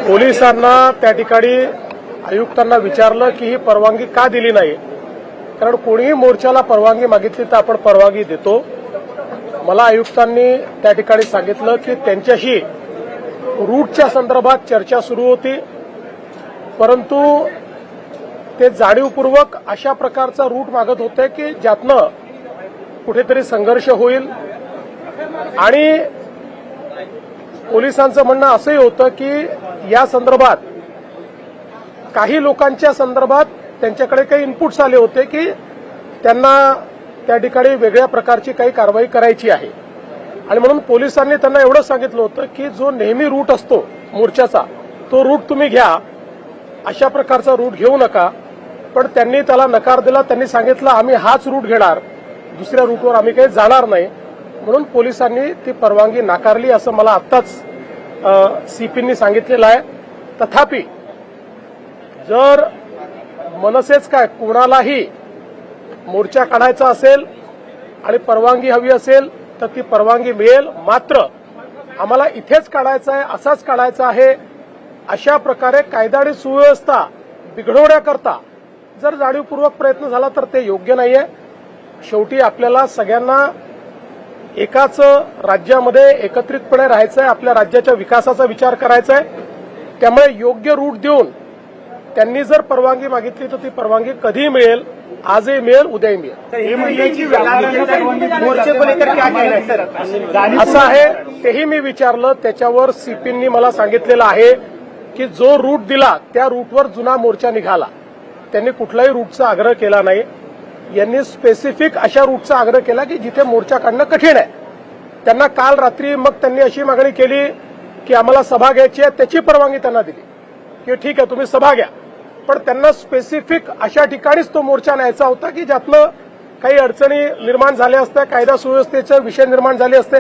पोलिसांना त्या ठिकाणी आयुक्तांना विचारलं की ही परवानगी का दिली नाही, कारण कोणीही मोर्चाला परवानगी मागितली तर आपण परवानगी देतो. मला आयुक्तांनी त्या ठिकाणी सांगितलं की त्यांच्याशी रूटच्या संदर्भात चर्चा सुरू होती, परंतु ते जाणीवपूर्वक अशा प्रकारचा रूट मागत होते की ज्यातनं कुठेतरी संघर्ष होईल. आणि पोलिसांचं म्हणणं असंही होतं की या संदर्भात काही लोकांच्या संदर्भात त्यांच्याकडे काही इनपुट्स आले होते की त्यांना त्या ठिकाणी वेगळ्या प्रकारची काही कारवाई करायची आहे. आणि म्हणून पोलिसांनी त्यांना एवढं सांगितलं होतं की जो नेहमी रूट असतो मोर्चाचा तो रूट तुम्ही घ्या, अशा प्रकारचा रूट घेऊ नका. पण त्यांनी त्याला नकार दिला. त्यांनी सांगितलं आम्ही हाच रूट घेणार, दुसऱ्या रूटवर आम्ही काही जाणार नाही. म्हणून पोलिसांनी ती परवानगी नाकारली असं मला आत्ताच सीपींनी सांगितलेलं आहे. तथापि जर मनसेच काय कोणालाही मोर्चा काढायचा असेल आणि परवानगी हवी असेल तर ती परवानगी मिळेल. मात्र आम्हाला इथेच काढायचा आहे, असाच काढायचा आहे, अशा प्रकारे कायदा आणि सुव्यवस्था बिघडवण्याकरता जर जाणीवपूर्वक प्रयत्न झाला तर ते योग्य नाहीये. शेवटी आपल्याला सगळ्यांना एकाच राज्यामध्ये एकत्रितपणे राहायचं आहे, आपल्या राज्याच्या विकासाचा विचार करायचा आहे. त्यामुळे योग्य रूट देऊन त्यांनी जर परवानगी मागितली तर ती परवानगी कधीही मिळेल, आजही मिळेल, उद्याही मिळेल. असं आहे, तेही मी विचारलं. त्याच्यावर सीपींनी मला सांगितलेलं आहे की जो रूट दिला त्या रूटवर जुना मोर्चा निघाला. त्यांनी कुठल्याही रूटचा आग्रह केला नाही. यांनी स्पेसिफिक अशा रूटचा आग्रह केला की जिथे मोर्चा काढणं कठीण आहे. त्यांना काल रात्री मग त्यांनी अशी मागणी केली की आम्हाला सभा घ्यायची आहे, त्याची परवानगी त्यांना दिली की ठीक आहे तुम्ही सभा घ्या. पण त्यांना स्पेसिफिक अशा ठिकाणीच तो मोर्चा न्यायचा होता की ज्यातनं काही अडचणी निर्माण झाल्या असत्या, कायदा सुव्यवस्थेचे विषय निर्माण झाले असते.